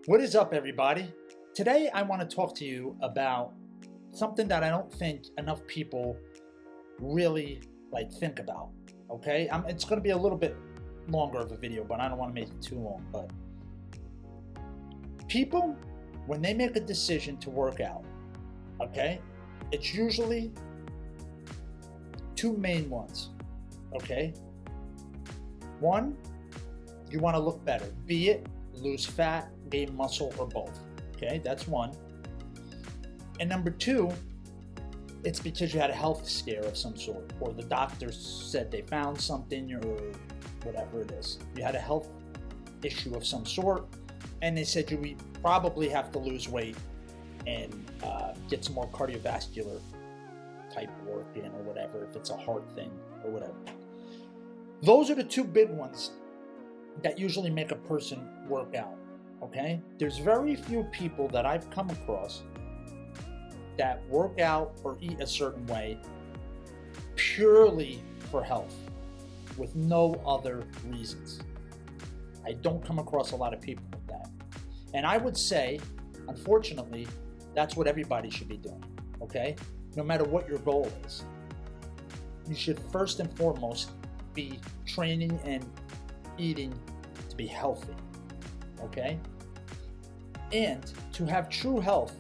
What is up, everybody? Today I want to talk to you about something that I don't think enough people really think about. Okay, it's going to be a little bit longer of a video, but I don't want to make it too long. But people, when they make a decision to work out, okay, it's usually two main ones. Okay, one, you want to look better, be it lose fat, gain muscle, or both. Okay, that's one. And number two, it's because you had a health scare of some sort, or the doctor said they found something, or whatever it is. You had a health issue of some sort, and they said you probably have to lose weight and get some more cardiovascular type work in, or whatever, if it's a heart thing or whatever. Those are the two big ones that usually make a person work out. Okay, there's very few people that I've come across that work out or eat a certain way purely for health, with no other reasons. I don't come across a lot of people with that. And I would say, unfortunately, that's what everybody should be doing. Okay, no matter what your goal is, you should first and foremost be training and eating to be healthy. Okay, and to have true health,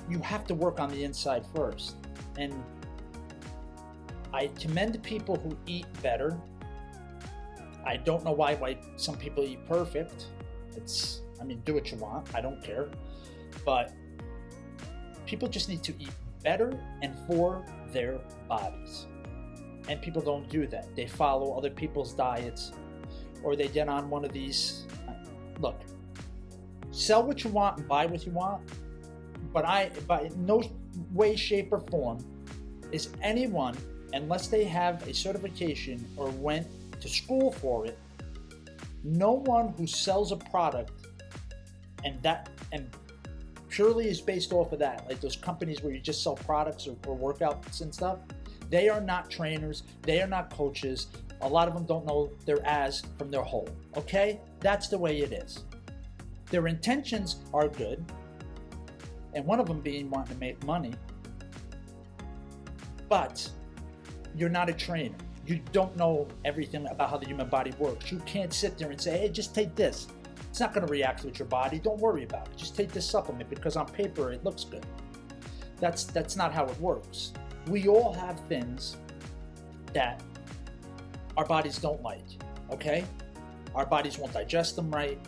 you have to work on the inside first. And I commend people who eat better. I don't know why some people eat perfect. Do what you want, I don't care. But people just need to eat better and for their bodies. And people don't do that. They follow other people's diets, or they get on one of these. Look, sell what you want and buy what you want, but in no way, shape, or form is anyone, unless they have a certification or went to school for it, no one who sells a product and purely is based off of that, like those companies where you just sell products or workouts and stuff, they are not trainers, they are not coaches. A lot of them don't know their ass from their hole. Okay, that's the way it is. Their intentions are good, and one of them being wanting to make money, but you're not a trainer. You don't know everything about how the human body works. You can't sit there and say, hey, just take this. It's not going to react with your body. Don't worry about it. Just take this supplement because on paper it looks good. That's not how it works. We all have things that our bodies don't like, okay? Our bodies won't digest them right.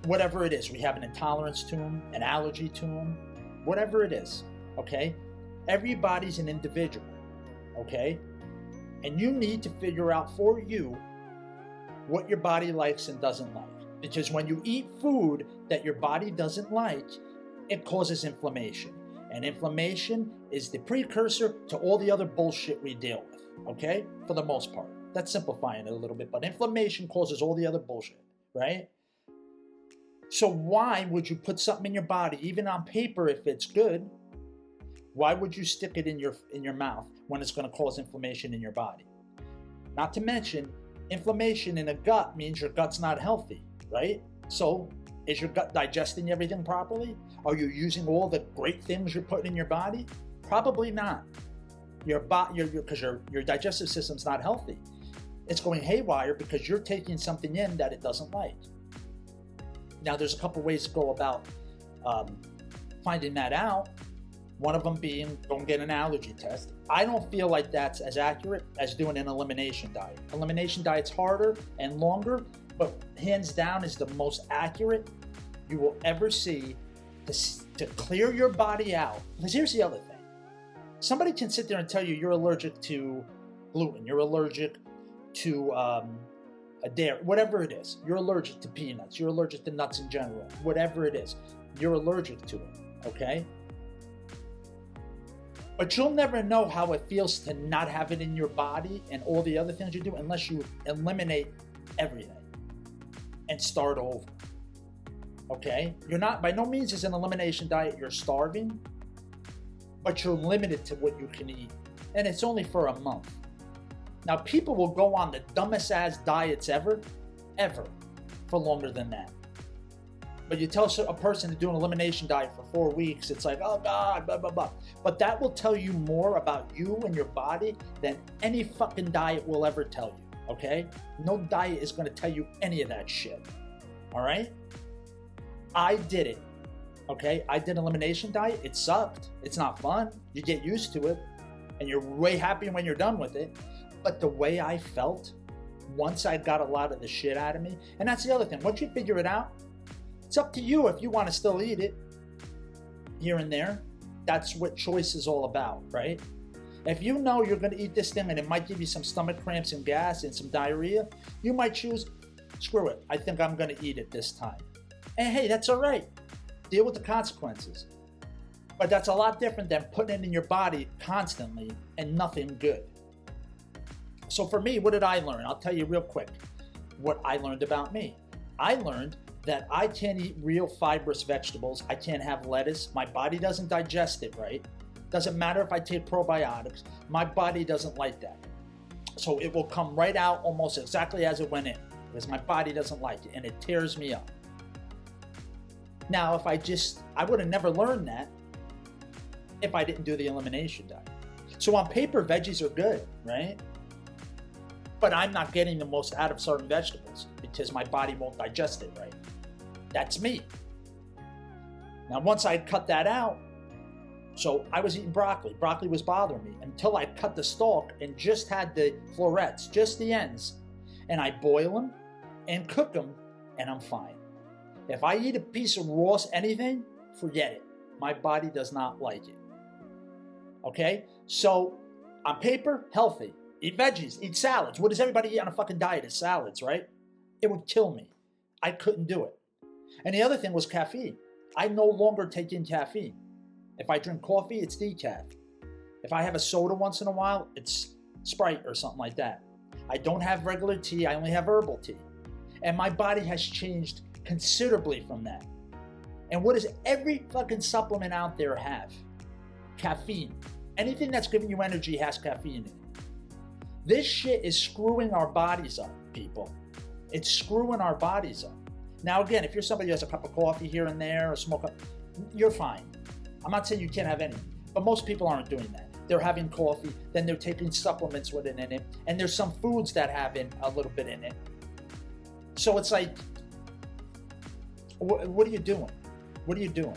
Whatever it is, we have an intolerance to them, an allergy to them, whatever it is, okay? Everybody's an individual, okay? And you need to figure out for you what your body likes and doesn't like. Because when you eat food that your body doesn't like, it causes inflammation. And inflammation is the precursor to all the other bullshit we deal with, okay? For the most part. That's simplifying it a little bit, but inflammation causes all the other bullshit, right? So why would you put something in your body, even on paper if it's good, why would you stick it in your mouth when it's going to cause inflammation in your body? Not to mention, inflammation in the gut means your gut's not healthy, right? So is your gut digesting everything properly? Are you using all the great things you're putting in your body? Probably not. Because your digestive system's not healthy. It's going haywire because you're taking something in that it doesn't like. Now, there's a couple ways to go about finding that out. One of them being, go and get an allergy test. I don't feel like that's as accurate as doing an elimination diet. Elimination diet's harder and longer, but hands down is the most accurate you will ever see to clear your body out. Because here's the other thing. Somebody can sit there and tell you you're allergic to gluten, you're allergic to a dairy, whatever it is. You're allergic to peanuts, you're allergic to nuts in general, whatever it is. You're allergic to it, okay? But you'll never know how it feels to not have it in your body and all the other things you do unless you eliminate everything and start over. Okay? You're not, by no means is an elimination diet you're starving, but you're limited to what you can eat. And it's only for a month. Now, people will go on the dumbest ass diets ever, for longer than that. But you tell a person to do an elimination diet for 4 weeks, it's like, oh God, blah, blah, blah. But that will tell you more about you and your body than any fucking diet will ever tell you, okay? No diet is gonna tell you any of that shit, all right? I did it, okay? I did an elimination diet. It sucked. It's not fun. You get used to it, and you're way happy when you're done with it. But the way I felt, once I got a lot of the shit out of me, and that's the other thing, once you figure it out, it's up to you if you want to still eat it here and there. That's what choice is all about, right? If you know you're going to eat this thing and it might give you some stomach cramps and gas and some diarrhea, you might choose, screw it, I think I'm going to eat it this time. And hey, that's all right. Deal with the consequences. But that's a lot different than putting it in your body constantly and nothing good. So for me, what did I learn? I'll tell you real quick what I learned about me. I learned that I can't eat real fibrous vegetables. I can't have lettuce. My body doesn't digest it right. Doesn't matter if I take probiotics. My body doesn't like that. So it will come right out almost exactly as it went in because my body doesn't like it and it tears me up. Now, if I would have never learned that if I didn't do the elimination diet. So on paper, veggies are good, right? But I'm not getting the most out of certain vegetables because my body won't digest it right. That's me. Now, once I cut that out, so I was eating broccoli. Broccoli was bothering me until I cut the stalk and just had the florets, just the ends. And I boil them and cook them, and I'm fine. If I eat a piece of raw anything, forget it. My body does not like it. Okay? So, on paper, healthy. Eat veggies, eat salads. What does everybody eat on a fucking diet? Is salads, right? It would kill me. I couldn't do it. And the other thing was caffeine. I no longer take in caffeine. If I drink coffee, it's decaf. If I have a soda once in a while, it's Sprite or something like that. I don't have regular tea, I only have herbal tea. And my body has changed considerably from that. And what does every fucking supplement out there have? Caffeine. Anything that's giving you energy has caffeine in it. This shit is screwing our bodies up, people. It's screwing our bodies up. Now, again, if you're somebody who has a cup of coffee here and there or smoke up, you're fine. I'm not saying you can't have any, but most people aren't doing that. They're having coffee, then they're taking supplements with it in it, and there's some foods that have a little bit in it. So it's like, what are you doing? What are you doing?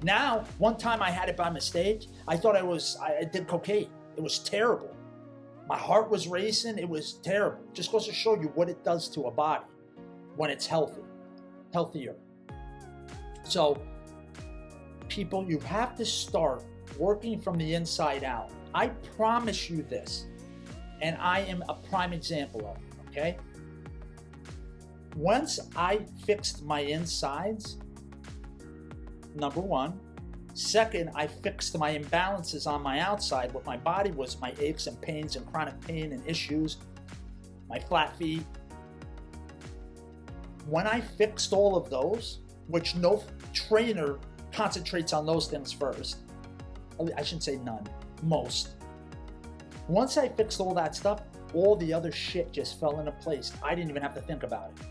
Now, one time I had it by mistake. I thought I did cocaine. It was terrible. My heart was racing. It was terrible. Just goes to show you what it does to a body when it's healthier. So, people, you have to start working from the inside out. I promise you this, and I am a prime example of it, okay? Once I fixed my insides, number one. Second, I fixed my imbalances on my outside. What my body was, my aches and pains and chronic pain and issues, my flat feet. When I fixed all of those, which no trainer concentrates on those things first. I shouldn't say none, most. Once I fixed all that stuff, all the other shit just fell into place. I didn't even have to think about it.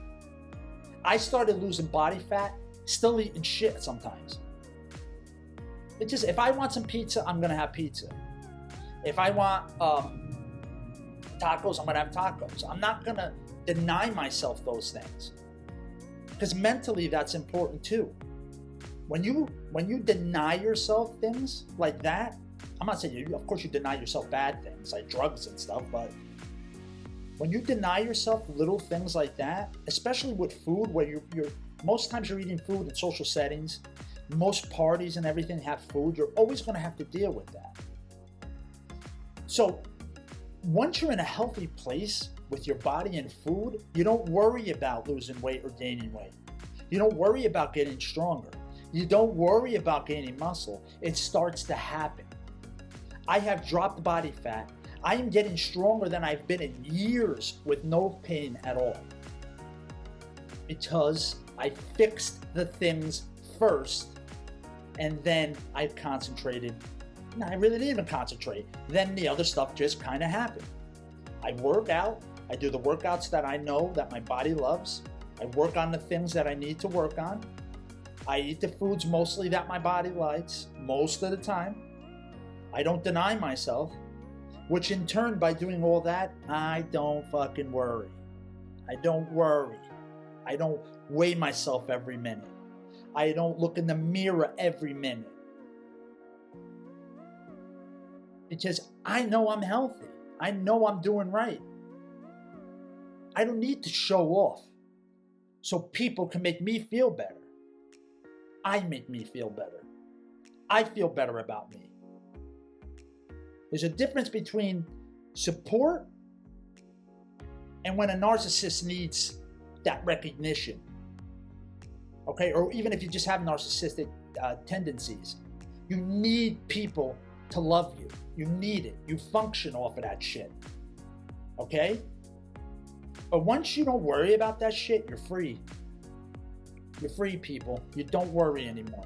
I started losing body fat, still eating shit sometimes. It's just, if I want some pizza, I'm gonna have pizza. If I want tacos, I'm gonna have tacos. I'm not gonna deny myself those things. Because mentally, that's important too. When you deny yourself things like that, I'm not saying of course you deny yourself bad things like drugs and stuff, but when you deny yourself little things like that, especially with food, where you're most times you're eating food in social settings, most parties and everything have food, you're always going to have to deal with that. So once you're in a healthy place with your body and food, you don't worry about losing weight or gaining weight. You don't worry about getting stronger. You don't worry about gaining muscle. It starts to happen. I have dropped body fat. I am getting stronger than I've been in years with no pain at all. Because I fixed the things first, and then I concentrated. No, I really didn't even concentrate. Then the other stuff just kind of happened. I work out. I do the workouts that I know that my body loves. I work on the things that I need to work on. I eat the foods mostly that my body likes, most of the time. I don't deny myself, which in turn, by doing all that, I don't fucking worry. I don't worry. I don't weigh myself every minute. I don't look in the mirror every minute. Because I know I'm healthy. I know I'm doing right. I don't need to show off so people can make me feel better. I make me feel better. I feel better about me. There's a difference between support and when a narcissist needs that recognition. Okay? Or even if you just have narcissistic tendencies, you need people to love you. You need it. You function off of that shit. Okay? But once you don't worry about that shit, you're free. You're free, people. You don't worry anymore.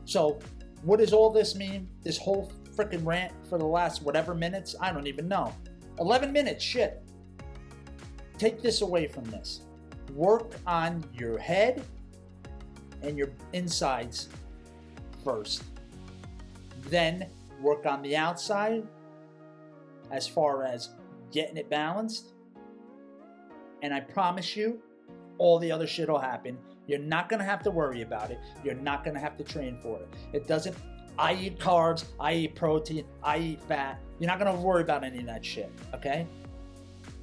So, what does all this mean? This whole freaking rant for the last whatever minutes? I don't even know. 11 minutes, shit. Take this away from this. Work on your head and your insides first. Then work on the outside as far as getting it balanced. And I promise you, all the other shit will happen. You're not going to have to worry about it. You're not going to have to train for it. It doesn't, I eat carbs, I eat protein, I eat fat. You're not going to worry about any of that shit, okay?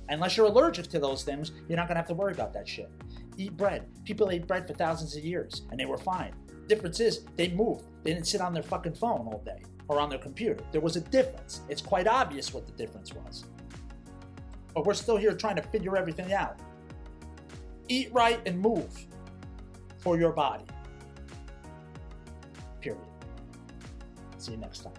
Unless you're allergic to those things, you're not going to have to worry about that shit. Eat bread. People ate bread for thousands of years, and they were fine. Difference is, they moved. They didn't sit on their fucking phone all day or on their computer. There was a difference. It's quite obvious what the difference was. But we're still here trying to figure everything out. Eat right and move for your body. Period. See you next time.